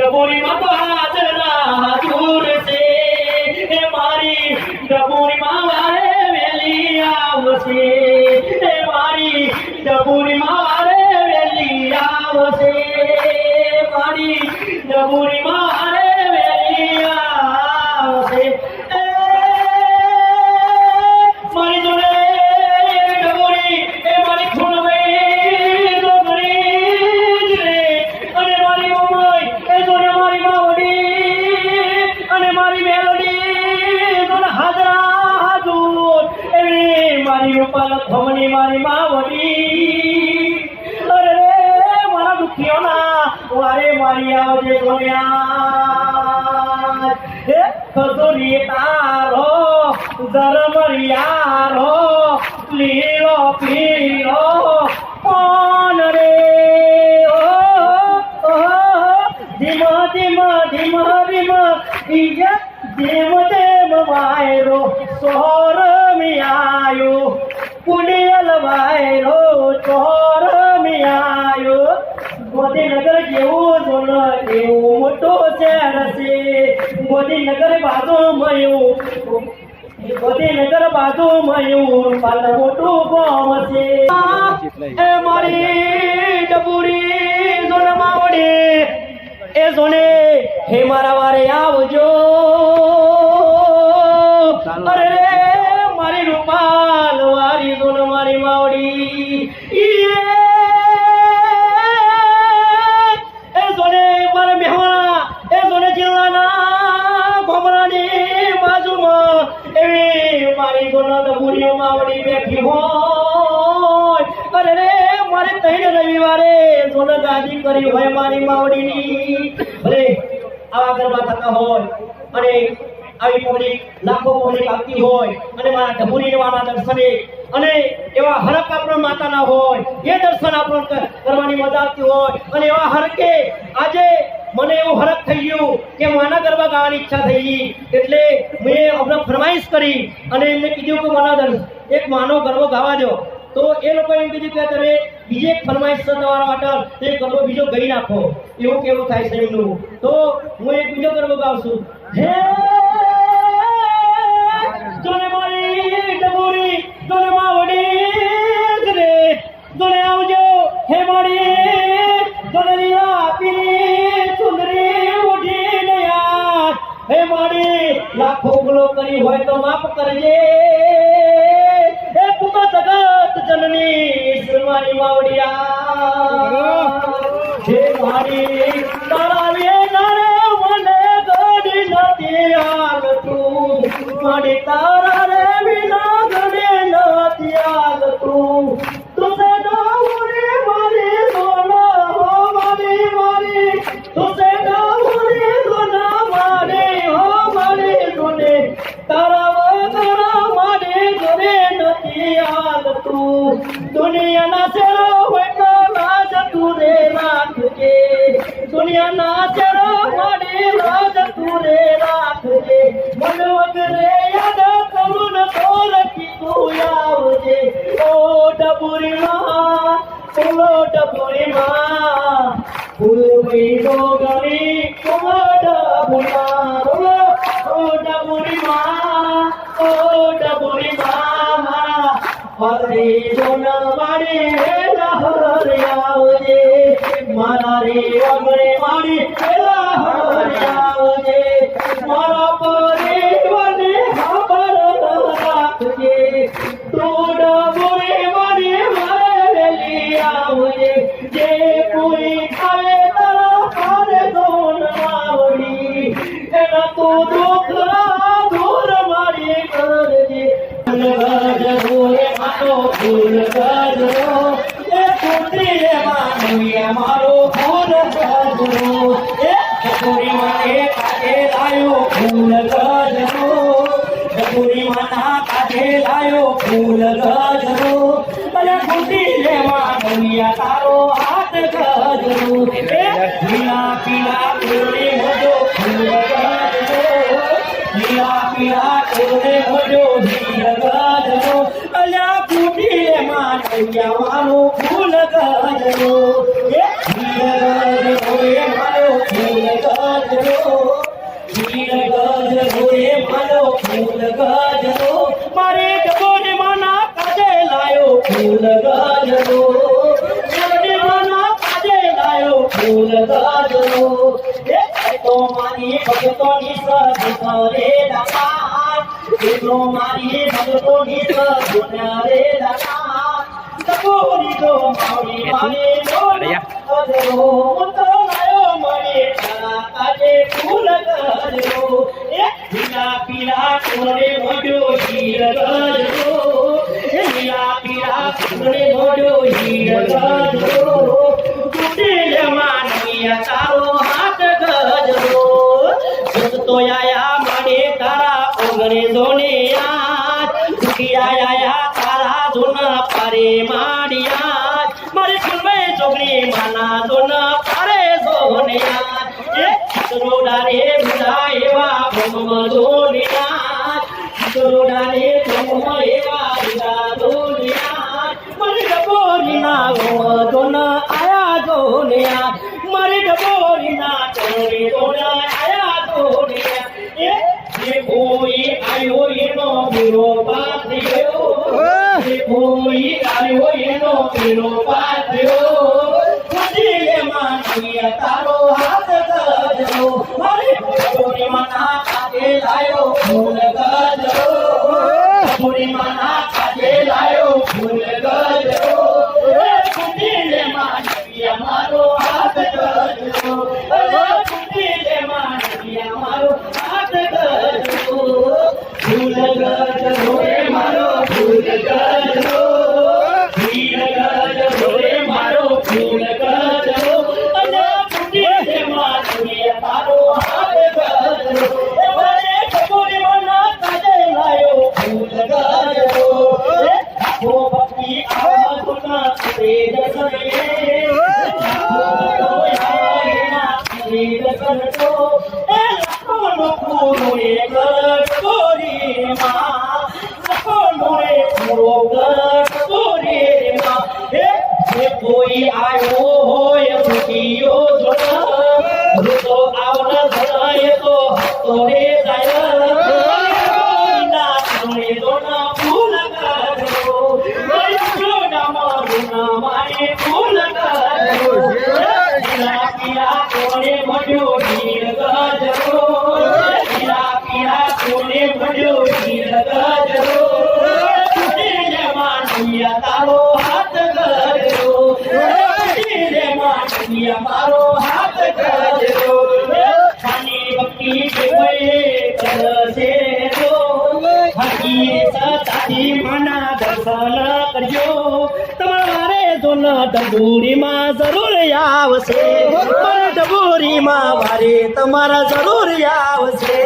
ડબોરી માં તો હાજરા દૂર છે એ મારી ડબોરી માં વારે વેલી આવશે એ મારી ડબોરી માં વારે વેલી આવશે મારી ડબોરી માં વારે વેલી આવશે મારી જોડે ડબોરી એ મારી ખૂણભાઈ ડોગરી રે અને મારી મોમોઈ એ જોડે મારી માવડી અને મારી મેલડી જોડે હાજરા હાજુર એવી મારી રૂપાલ ખમણી મારી માવડી અરે મારા દુખીઓના વારે મારી આવજે જોડ્યા હે કસોરી તારો ધર્મરિયારો લીલો પીલો કોણ રે ધીમા ધીમા ધીમા ધીમા જેમ જેમ વાયરો સોર મિયાયો પુણ્યલ વાયરો ચોર મિયાયો ગોધીનગર જેવું જોન એવું મોટો શહેર છે ગોધીનગર બાજુ મયું ગોધીનગર બાજુ મયું પાલ મોટું ગામ છે એ મારી ડબુરી જોન માવડી એ જોને હે મારા વારે આવજો અરે મારી રૂપાલ વારી જોન મારી માવડી એ જોને મારા મહેવાણા એ જોને જિલ્લાના ગોમરાની બાજુમાં એવી મારી જોન ડબુરીઓ માવડી બેઠી હોય અરે મારે ત્રણ રવિવારે જોન ગાદી કરી હોય મારી માવડીની ભલે આવા ગરબા થતા હોય અને આવી પબ્લિક લાખો પબ્લિક આવતી હોય અને મારા ડબુરી વાળા દર્શને અને એવા હરક આપણો માતાના હોય એ દર્શન આપણો કરવાની મજા આવતી હોય અને એવા હરકે આજે મને એવું હરક થઈ ગયું કે માના ગરબા ગાવાની ઈચ્છા થઈ ગઈ એટલે મેં અમને ફરમાઈશ કરી અને એમને કીધું કે મને એક માનો ગરબો ગાવા દો તો એ લોકો એમ કીધું કે તમે બીજે એક ફરમાઈશ છે તમારા માટે તે ગરબો બીજો ગઈ નાખો એવું કેવું થાય છે એમનું તો હું એક બીજો ગરબો ગાઉં છું હે જોને મારી ડબુરી જોને માવડી રે જોને આવજો હે મારી જોને લીલા પીરી સુંદરી ઉઠીને યાર હે મારી લાખો ગુલો કરી હોય તો માફ કરજે એ તું તો જગત જનની મારી માવડિયા હે મારી તારા વેનારે મને ગડી નથી આગતું મારી તારા રે વિના ગડી નથી આગતું તુસે ડબુરી મારી સોના હો મારી મારી તુસે ડબુરી સોના મારી હો મારી સોને તારા વગર મારી જોડે નથી આગતું દુનિયાના ચેરો હોય તો રાજ તું રે રાખજે દુનિયાના ચેરો મારી રાજ તું રે રાખજે મન વગરે યાદ કરું ન તો રખી તું આવજે ઓ ડબુરી માં ફૂલવી ડોગરી ઓ ડબુરી માં હરે જોન મારી લહર આવજે મારા રે અમરે મારી લહર આવજે મારા પરિવારને ખબર રાખજે તું ડબુરી મારી વેલી આવજે જે કોઈ ખાવે તારા હારે જોન માવડી એના તું દુઃખ દૂર મારી કરજે ફૂલ ગજરો એ પુત્રી માનવીએ મારો ફૂલ ગજરો એ ડબુરી માને કાઢે લાયો ફૂલ ગજરો ડબુરી માના કાઢે લાયો ફૂલ ગજરો અને પુત્રી માનવીએ તારો હાથ ગજરો એ પીળા પીળા ફૂલે મોજો ફૂલ ગજરો પીળા પીળા ફૂલે મોજો ફૂલ ગજરો અલ્યા ફૂટી માનૈયા મારો ફૂલ ગજરો એ ફૂલ ગજરો એ મારો ફૂલ ગજરો મારી ભગતોની સદરે દાતા દીકરો મારી ભગતોની સદરે દાતા સપોરી તો મારી મારી અજરો તો લાયો મારી આજે ફૂલ ગજો એ પીલા પીલા કોરે મોઢો હીર ગજો એ પીલા પીલા કોરે મોઢો હીર ગજો ગુડે માનવીયા તારો હાથ ગજો તો આયા મને તારા ઓગણે જોને યાદ આયા તારા જોના પારે માડિયા મારી ફૂલમે ચોકડી માના જોના પારે જોને યાદ એ રોડારે મુડા એવા ભમ જોનિયા રોડારે ભમ એવા મુડા જોનિયા મારી ડબોરી ના જોના આયા જોનિયા મારી ડબોરી ના ચોરી જોના આયા જોનિયા એ કોઈ આયો એનો બુરો પાથ્યો એ કોઈ આયો એનો બુરો પાથ્યો ખુદીએ માનવીયા તારો હાથ ગજો મારી ભગોરી માના કાજે લાયો ફૂલ ગજો ભગોરી માના કાજે લાયો ફૂલ ગજો એ ખુદીએ માનવીયા મારો હાથ ગજો ખુદીએ માનવીયા મારો હાથ ગજો ફૂલ ગજો રે મારો ફૂલ ગજો વીર ગજો રે મારો ફૂલ ગજો અને ખુદીએ માનવીયા તારો હાથ ગજો એ મારે ભગોરી માના કાજે લાયો ફૂલ ગજો ઓ ભક્તિ આવા તે જસરે કરતો એ લખોનો પૂરો એ ગોરી માં લખોનો એ પૂરો ગોરી માં એ કોઈ આયો હોય ભૂખીયો જોડા રૂતો આવના ધરાય તો હતો રે જાય ના તમે દોના ફૂલ કરજો મારી જોડા મારું મારે ફૂલ કરજો પીલા પીલા કોને મળ્યો હીર ગજો પીલા પીલા કોને મળ્યો હીર ગજો ખુદીને માનવીયા તારો હાથ ગજો ખુદીને માનવીયા મારો હાથ ગજો ખાની ભક્તિ દેવયે કરશે તો હકી સતાથી મના દર્શન કરજો તમારે જોના ડબોરીમાં જરૂર આવશે મારા ડબોરીમાં વારે તમારા જરૂર આવશે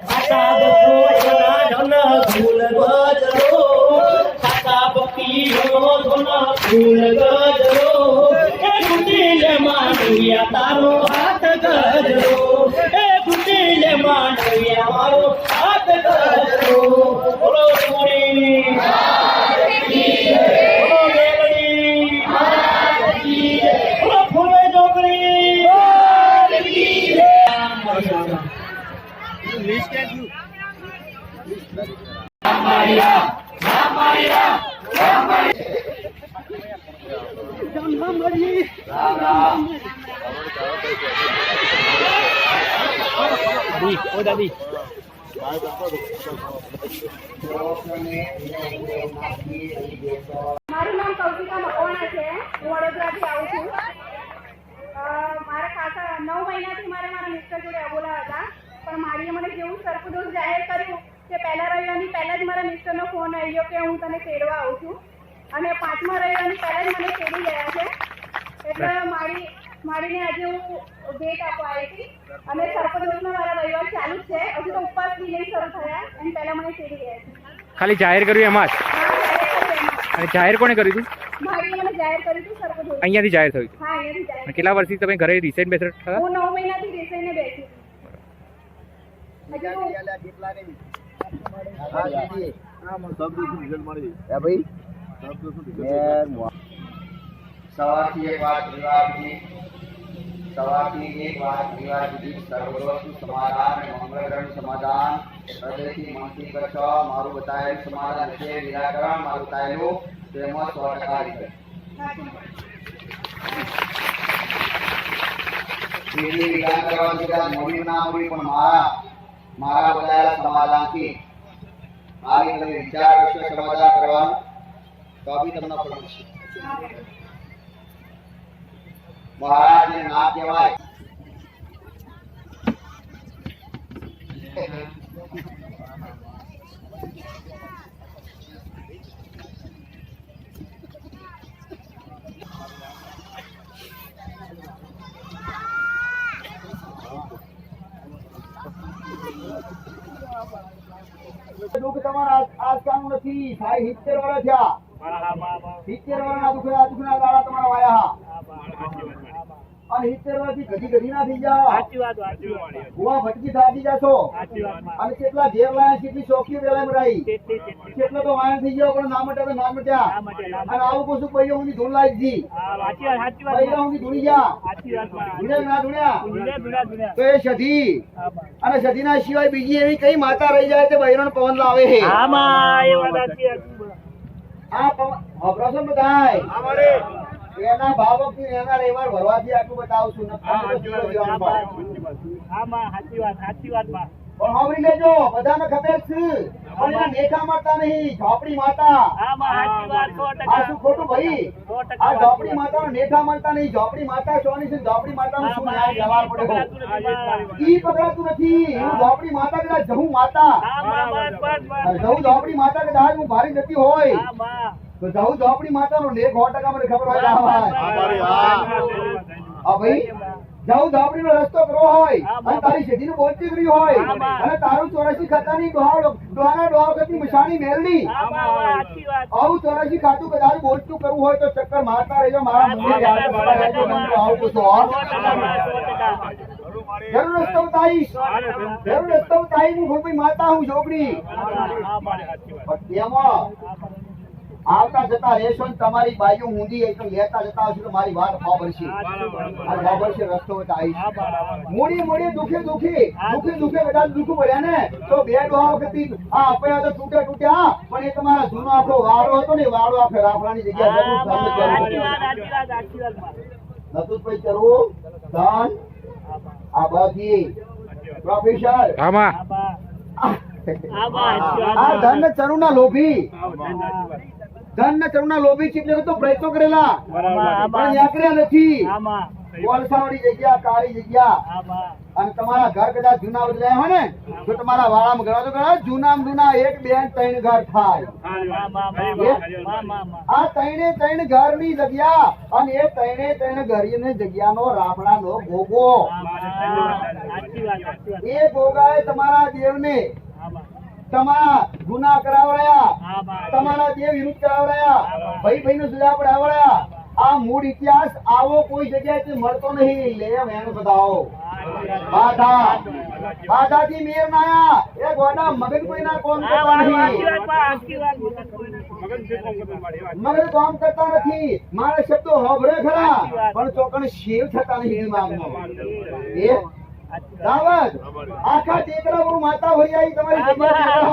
ખાતા બસો એના ધન ફૂલ ગજરો ખાતા બકીઓ ધન ફૂલ ગજરો એ ગુંડીલે માનવીયા તારો હાથ ગજરો એ ગુંડીલે માનવીયા મારો હાથ ગજરો બોલો પૂરી દાદી મારું નામ કૌશિકા મકવાણા છે. હું વડોદરાથી આવું છું. મારા કાકા 9 મહિનાથી મારા મિસ્ટર જોડે અબોલા હતા, પણ મારીએ મને જેવું સર્પદોષ જાહેર કર્યું કે પહેલા રવિવારની પહેલા જ મારા મિસ્ટરનો ફોન આવી ગયો કે હું તને તેડવા આવું છું, અને 5મા રવિવારની પહેલા જ મને તેડી ગયા છે. એટલે મારીને આજે હું ભેટ આપવા આવી હતી, અને સર્પદોષના મારા રવિવાર ચાલુ જ છે. હજુ તો ઉપવાસ બી નહીં શરૂ થયા, અને પહેલા મને તેડી ગયા છે. ખાલી જાહેર કર્યું એમાં જ? અને જાહેર કોણે કર્યું હતું? મારીએ મને જાહેર કર્યું હતું સર્પદોષ. અહીંયાથી જાહેર થયું? હા, અહીંયાથી જાહેર. અને કેટલા વર્ષથી તમે ઘરે રિસાઈન બેઠા હતા? હું 9 મહિનાથી રિસાઈને બેઠી સવારથી એક વાત વિવાદની સર્વદોષનું સમાધાન અને મંગળગ્રહનું સમાધાન હૃદયથી મનથી કરશો. મારું બતાવેલું સમાધાન છે નિરાકરણ મારું બતાવેલું તેમાં 100% પેઢી વિધાન કરવાથી કદાચ મોડી ના મોડી પણ મારા બધાના સમાધાનથી મારી તમે વિચાર કરશો સમાધાન કરવાનું તો બી તમને પડશે. મહારાજને ના કહેવાય. દુઃખ તમારા આજકાલનું નથી. 70 વર્ષ થયા. 70 વર્ષના દુઃખના દાડા તમારા વાયા. અને 70 વર્ષથી ઘડી ના થઈ જાઓ. ભૂવા ભટકી થાકી જાશો. અને કેટલા ઘેર લાયા, કેટલી ચોકીઓ વેલા મરાઈ, કેટલો તો વાયણ થઈ ગયો પણ ના મટ્યા તો ના મટ્યા. અને આવું કશું પૈયો હું ધૂળ લાવી દીધી. પૈયા હું ધૂળી ગયા. ધૂળ્યા ના ધૂળ્યા તો એ સધી. અને સધીના સિવાય બીજી એવી કઈ માતા રહી જાય તે બૈરણ પવન લાવે છે. આ પ્રસંગ બધાય એના ભાવકથી એના રહેવાર ભરવાથી આટલું બતાવું છું. પણ સાંભળી લેજો, બધાને ખબર છે પણ એના નેખા મળતા નહીં. ઝોપડી માતા આ શું ખોટું ભાઈ? આ ઝોપડી માતાનો નેખા મળતા નહીં. ઝોપડી માતા સોની છે. ઝોપડી માતાનો શું ન્યાય જવાબ પડે? ઈ પકડાતું નથી. હું ઝોપડી માતા કદાચ જહું માતા જહું ઝોપડી માતા કદાચ હું ભારી જતી હોય તો જહું ઝોપડી માતાનો નેક 100% મને ખબર હોય. હા ભાઈ, જાઉં ઝોપડીનો રસ્તો કરવો હોય અને તારી શેઠીનું બોલતી કરી હોય અને તારું 84 ખાતાની ડોહાના ડોહાવતી મશાની મેલડી આવું 84 ખાતું કદાચ બોલતું કરવું હોય તો ચક્કર મારતા રહેજો. મારા મંદિર આવું પૂછો જરૂર રસ્તો બતાવીશ. જરૂર રસ્તો બતાવી. હું ભાઈ માતા હું ઝોપડી એમાં આવતા જતા રહેશો ને તમારી બાજુ ઊંધી એકદમ લેતા જતા હશો તો મારી વાત ખબર છે. રસ્તો બતાવીશ. મોડી દુખે બધા દુઃખ પડ્યા ને તો 2 ડોહા વખત આ અપયા તો તૂટ્યા પણ એ તમારા જૂનો આખો વાળો હતો ને વાળો આખે રાફડાની જગ્યા નતું ભાઈ કરવું ધન આ બધી પ્રોફેસર આ ધન ચરુના લોભી છે એટલે તો પ્રયત્નો કરેલા પણ યાકર્યા નથી. કોલસાવાળી જગ્યા, કાળી જગ્યા અને તમારા ઘર કદાચ જૂના બદલાયા હોય ને તો તમારા વાળામાં ગણા તો ગણા જૂના 1 2 3 ઘર થાય. આ 3 ઘરની જગ્યા અને એ 3 ઘરની જગ્યાનો રાફડાનો ભોગો એ ભોગાએ તમારા દેવને તમારા ગુના કરાવડાયા, તમારા દેવ વિરુદ્ધ કરાવડાયા, ભાઈ નો સુધા પડાવડાયા. આ મૂળ ઇતિહાસ આવો કોઈ જગ્યાએથી મળતો નહીં. લે મેં બતાવો બાધાથી મેર નાયા એ ગોડા મગજ કોઈના કોમ કરતા નહીં. મગજ કામ કરતા નથી. મારા શબ્દો હોભળે ખરા પણ ચોકણ શેવ થતા નહીં દિમાગમાં. એ દાવત આખા ટેકરા પર માતા ભરી આવી તમારી જગ્યા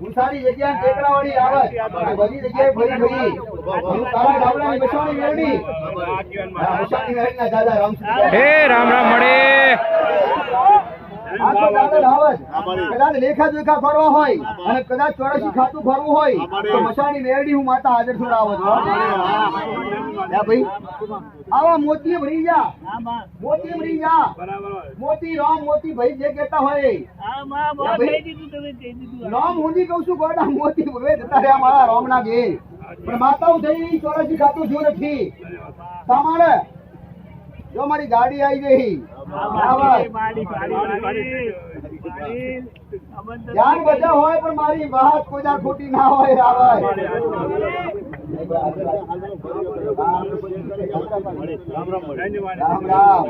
હું સારી જગ્યા ટેકરા વાળી આવત બધી જગ્યાએ ફરી હું તારા ગામડાની બસાણી મેળવી બસાણી મેળવી ના દાદા રામ મળે કદાચ લેખા જોખા ફરવા હોય અને કદાચ 84 ખાતું ફરવું હોય તો મસાણી મેળવી હું માતા હાજર છોડાવત. ભાઈ આવા મોતી ભરી જા, મોતી રામ મોતી ભાઈ જે કહેતા હોય રામ ઊંધી કઉ છું ગોડા મોતી ભવે જતા રહ્યા મારા રામના ઘેર પણ માતાઓ થઈ 84 ખાતું જો નથી. તમારે જો મારી ગાડી આવી ગઈ ધ્યાન બધા હોય પણ મારી વાત કોઈ ખોટી ના હોય. રામ રામ.